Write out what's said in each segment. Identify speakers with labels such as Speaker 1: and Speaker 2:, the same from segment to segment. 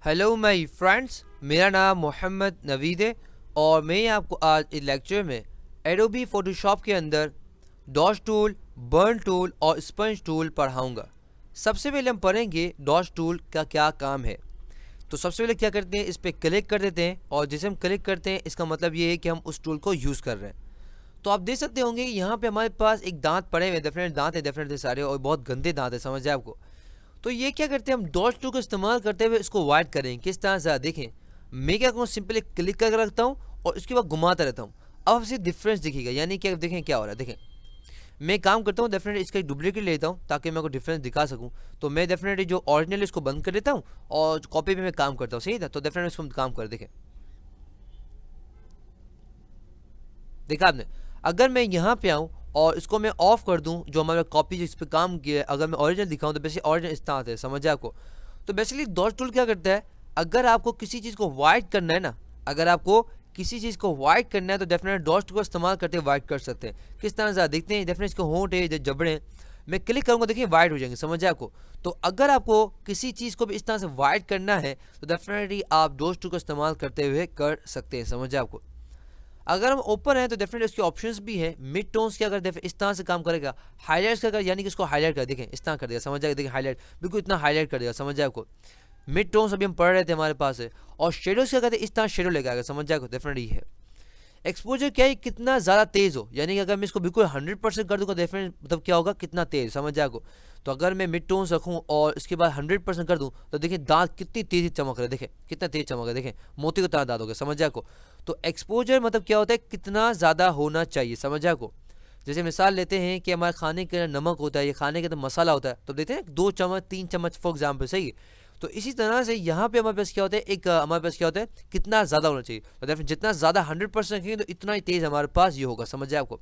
Speaker 1: Hello my friends, मेरा नाम मोहम्मद नवीद है और मैं आपको आज इस लेक्चर में एडोबी फोटोशॉप के अंदर डॉट्स टूल, बर्न टूल और स्पंज टूल पढ़ाऊंगा। सबसे पहले हम पढ़ेंगे डॉट्स टूल का क्या काम है। तो सबसे पहले क्या करते हैं, इस पर क्लिक कर देते हैं और जैसे हम क्लिक करते हैं इसका मतलब ये है कि हम उस टूल को यूज़ कर रहे हैं। तो आप देख सकते होंगे कि यहाँ पे हमारे पास एक दांत पड़े हुए, डेफिनेट दांत है, डेफिनेटली सारे, और बहुत गंदे दांत है, समझ आए आपको। तो ये क्या करते हैं, हम डॉट्स टूल का इस्तेमाल करते हुए इसको वाइड करें किस तरह से। देखें, मैं क्या करूँ, सिंपली क्लिक करके रखता हूँ और उसके बाद घुमाता रहता हूँ। अब आपसे डिफरेंस दिखेगा, यानी कि देखें क्या हो रहा है। देखें, मैं काम करता हूँ, डेफिनेटली इसका एक डुप्लीकेट लेता हूँ ताकि मैं को डिफरेंस दिखा सकूँ। तो मैं डेफिनेटली जो ओरिजिनल इसको बंद कर देता हूँ और कॉपी पे मैं काम करता हूँ, सही था। तो डेफिनेटली इसको हम काम कर, देखें, देखा आपने। अगर मैं यहाँ पे आऊँ और इसको मैं ऑफ कर दूँ, जो हमारा कॉपी जिस पे काम किया है, अगर मैं ओरिजिनल दिखाऊँ तो बेसिकली ओरिजिनल इस तरह है, समझ आए आपको। तो बेसिकली डॉट टूल क्या करता है, अगर आपको किसी चीज़ को वाइट करना है ना, अगर आपको किसी चीज़ को वाइट करना है तो डेफिनेट डॉट टूल का इस्तेमाल करते वाइट कर सकते हैं। किस तरह से देखते हैं, डेफिनेट इसके होंठ है, जबड़े हैं, मैं क्लिक करूँगा, देखिए वाइट हो जाएंगे, समझ आए आपको। तो अगर आपको किसी चीज़ को भी इस तरह से वाइट करना है तो डेफिनेटली आप डॉट टूल का इस्तेमाल करते हुए कर सकते हैं, समझ आए आपको। अगर हम ओपन है तो डेफिनेटली उसके ऑप्शंस भी है। मिड टोन्स क्या करते हैं, इस तरह से काम करेगा। हाईलाइट्स का कर, यानी कि इसको हाईलाइट कर, देखें इस तरह कर देगा, समझ जाएगा। देखिए हाईलाइट बिल्कुल इतना हाईलाइट कर देगा, समझ जाए आपको। मिड टोन्स अभी हम पढ़ रहे थे हमारे पास है। और शेडोज क्या करते हैं, इस तरह शेडो लेके आएगा, समझ जाएगा, डेफिनेटली है। एक्सपोजर क्या है, कितना ज़्यादा तेज़ हो, यानी कि अगर मैं इसको बिल्कुल 100% कर दूँगा डेफिनेट मतलब क्या होगा, कितना तेज़, समझ जाएगा। तो अगर मैं मिड टोन्स रखूँ और इसके बाद 100% कर दूँ तो देखिए दांत कितनी तेज़ी चमक रहे, देखें कितना तेज़ चमक रहे, देखें मोती को तरह दांत हो गए, समझ जाए को। तो एक्सपोजर मतलब क्या होता है, कितना ज़्यादा होना चाहिए, समझ जाए को। जैसे मिसाल लेते हैं कि हमारे खाने के अंदर नमक होता है या खाने के अंदर मसाला होता है, तो देखते हैं 2 चम्मच 3 चम्मच फॉर एग्जाम्पल, सही है। तो इसी तरह से यहाँ पे हमारे पास क्या होता है, एक हमारे पास क्या होता है, कितना ज़्यादा होना चाहिए। तो डेफिनेट जितना ज़्यादा 100% रखेंगे तो इतना ही तेज़ हमारे पास ये होगा, समझ जाए आपको।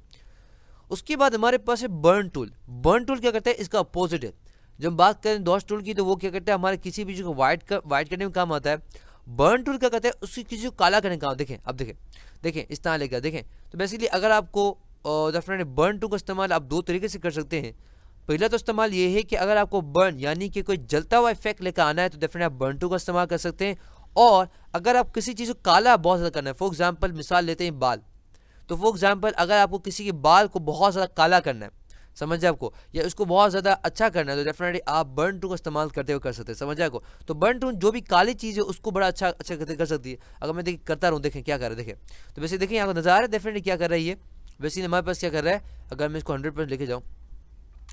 Speaker 1: उसके बाद हमारे पास है बर्न टूल। बर्न टूल क्या करता है, इसका अपोजिट है। जब हम बात करें डॉट्स टूल की तो वो क्या करता है, हमारे किसी भी चीज़ को वाइट करने में काम आता है। बर्न टूल क्या करता है, उसकी किसी को काला करने का काम। देखें, अब देखें, देखें इस तरह लेकर देखें। तो बेसिकली अगर आपको डेफिनेटली बर्न टूल का इस्तेमाल आप दो तरीके से कर सकते हैं। पहला तो इस्तेमाल ये है कि अगर आपको बर्न यानी कि कोई जलता हुआ इफेक्ट लेकर आना है तो डेफिनेटली आप बर्न टूल का इस्तेमाल कर सकते हैं। और अगर आप किसी चीज़ को काला बहुत ज़्यादा करना है, फॉर एग्जाम्पल मिसाल लेते हैं बाल। तो फॉर एग्जाम्पल अगर आपको किसी के बाल को बहुत ज़्यादा काला करना है, समझ आपको, या उसको बहुत ज़्यादा अच्छा करना है तो डेफिनेटली आप बर्न टूल का इस्तेमाल करते हुए कर सकते हैं, समझ आपको। तो बर्न टूल जो भी काली चीज़ है उसको बड़ा अच्छा कर सकती है। अगर मैं देखिए करता रहूँ, देखें क्या कर रहा है, देखें। तो वैसे देखिए यहाँ को नज़र आ रहा है डेफिनेटली क्या कर रहा है ये। वैसे हमारे पास क्या कर रहा है, अगर मैं इसको 100% लेके जाऊँ,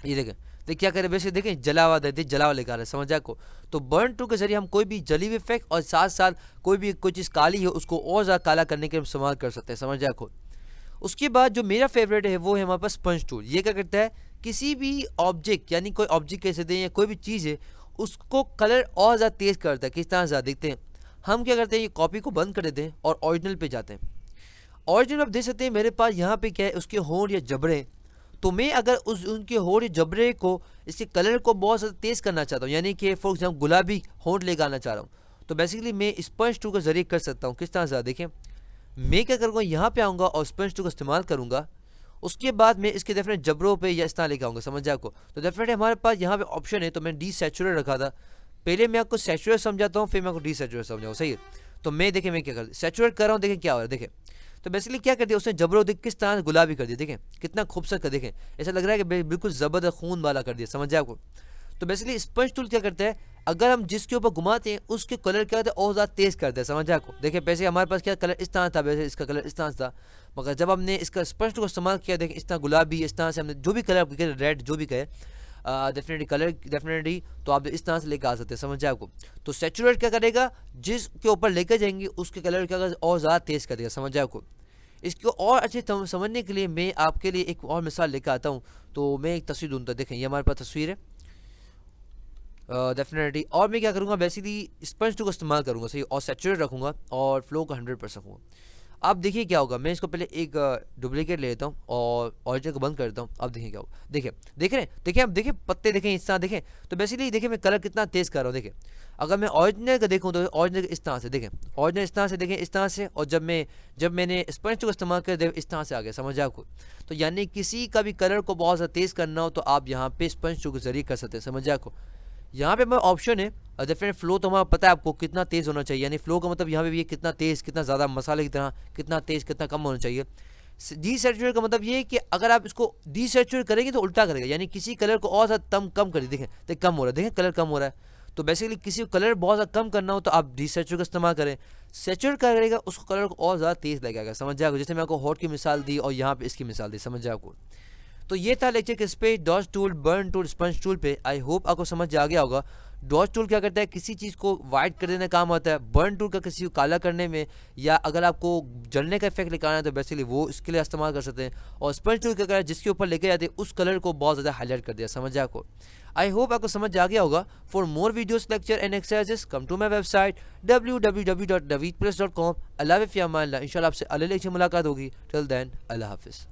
Speaker 1: ये देखें, देख क्या करे, वैसे देखें जला हुआ दे, जला हुआ लेकर आ रहा है, समझ आपको। तो बर्न टूल के जरिए हम कोई भी जली हुई इफेक्ट और साथ साथ कोई चीज़ काली है उसको और ज़्यादा काला करने के इस्तेमाल कर सकते हैं, समझ आपको। उसके बाद जो मेरा फेवरेट है वो है हमारे पास स्पंज टूल। ये क्या करता है, किसी भी ऑब्जेक्ट यानी कोई ऑब्जेक्ट कह सकते हैं या कोई भी चीज़ है उसको कलर और ज़्यादा तेज़ करता है। किस तरह से देखते हैं, हम क्या करते हैं, ये कॉपी को बंद कर देते हैं और ओरिजिनल पे जाते हैं। ओरिजिनल आप देख सकते हैं मेरे पास यहाँ पे क्या है, उसके होंठ या जबड़े हैं। तो मैं अगर उस उनके होंठ या जबड़े को, इसके कलर को बहुत ज़्यादा तेज़ करना चाहता हूँ, यानी कि फॉर एग्जाम्पल गुलाबी होंठ लेकर आना चाह रहा हूँ, तो बेसिकली मैं स्पंज टूल के जरिए कर सकता हूँ। किस तरह से देखें, मैं क्या करूँगा, यहाँ पे आऊँगा और स्पंज टूल का इस्तेमाल करूँगा। उसके बाद मैं इसके डेफिनेट जबरों पे या इस तरह लेके आऊँगा, समझ जाए आपको। तो डेफिनेटली हमारे पास यहाँ पे ऑप्शन है, तो मैं डी सैचुरेट रखा था। पहले मैं आपको सैचुरेट समझाता हूँ, फिर मैं आपको डी सैचुरेट समझाऊँ, सही है। तो मैं देखें मैं क्या कर सैचुरेट कर रहा हूँ, देखें क्या हो रहा है, देखें। तो बेसिकली क्या कर दिया उसने, जबरों देख किस तरह से गुलाबी कर दिया, देखें कितना खूबसूरत कर, देखें ऐसा लग रहा है कि बिल्कुल ज़बरदस्त खून वाला कर दिया, समझ जाए आपको। तो बेसिकली स्पंज टूल क्या करता है, अगर हम जिसके ऊपर घुमाते हैं उसके कलर क्या होता है और ज़्यादा तेज़ करते हैं, समझ आपको। देखिए वैसे हमारे पास क्या कलर इस तरह था, वैसे इसका कलर इस तरह था, मगर जब हमने इसका स्पंज टूल को इस्तेमाल किया, देखें इस तरह गुलाबी, इस तरह से हमने जो भी कलर रेड जो भी कहे डेफिनेटली कलर डेफिनेटली, तो आप इस तरह से लेकर आ सकते हैं, समझ आपको। तो सेचुरेट क्या करेगा, जिसके ऊपर लेकर जाएंगे उसके कलर क्या और ज़्यादा तेज़ कर देगा, समझ आपको। इसको और अच्छे समझने के लिए मैं आपके लिए एक और मिसाल लेकर आता हूँ। तो मैं एक तस्वीर ढूंढता, देखें ये हमारे पास तस्वीर है डेफिनेटली। और मैं क्या करूँगा, बेसिकली स्पंज टू का इस्तेमाल करूँगा, सही, और सैचुरेट रखूँगा और फ्लो को 100% रखूँगा। अब देखिए क्या होगा, मैं इसको पहले एक डुप्लीकेट ले लेता हूँ और ओरिजिनल को बंद कर देता हूँ। अब देखिए क्या होगा, देखिए देख रहे हैं, देखिए अब देखिए पत्ते देखें इस तरह, देखें। तो बेसिकली देखिए मैं कलर कितना तेज़ कर रहा हूँ, देखिए। अगर मैं ओरिजिनल का देखूँ तो ओरिजिनल इस तरह से, देखें ओरिजिनल इस तरह से, देखें इस तरह से। और जब मैंने स्पंज को इस्तेमाल कर इस तरह से आ गया, समझ आपको। तो यानी किसी का भी कलर को बहुत ज़्यादा तेज़ करना हो तो आप यहाँ पे स्पंज के जरिए कर सकते हैं, समझ आपको। यहाँ पे हमारा ऑप्शन है डिफरेंट फ्लो, तो हमारा पता है आपको कितना तेज़ होना चाहिए, यानी फ्लो का मतलब यहाँ पे भी ये कितना तेज़, कितना ज़्यादा मसाले की तरह, कितना तेज़ कितना कम होना चाहिए। डीसैचुरेट का मतलब ये है कि अगर आप इसको डीसैचुरेट करेंगे तो उल्टा करेगा, यानी किसी कलर को और ज़्यादा कम कर देखें तो कम हो रहा है, देखें कलर कम हो रहा है। तो बेसिकली किसी को कलर बहुत ज़्यादा कम करना हो तो आप डीसैचुरेट का इस्तेमाल करें। सैचुरेट करेगा उसको कलर को और ज़्यादा तेज़ लगेगा, समझ जाएगा। जैसे मैं आपको हॉट की मिसाल दी और यहाँ पे इसकी मिसाल दी, समझ जाए आपको। तो ये था लेक्चर किस पे, dodge tool, burn tool, sponge tool पे। आई होप आपको समझ आ गया होगा। डॉज टूल क्या करता है, किसी चीज़ को वाइट कर देने का काम आता है। बर्न टूल का किसी को काला करने में, या अगर आपको जलने का इफेक्ट निकालना है तो बेसिकली वो इसके लिए इस्तेमाल कर सकते हैं। और स्पंज टूल क्या करता है, जिसके ऊपर लेके जाते हैं उस कलर को बहुत ज़्यादा हाईलाइट कर दिया, समझ आपको। आई होप आपको समझ आ गया होगा। For more videos, lecture and exercises come to my website www.naveedpress.com। अल्लाह हाफ़िज़, इंशाल्लाह आपसे अगले लेक्चर मुलाकात होगी। टिल देन अल्लाह हाफ़िज़।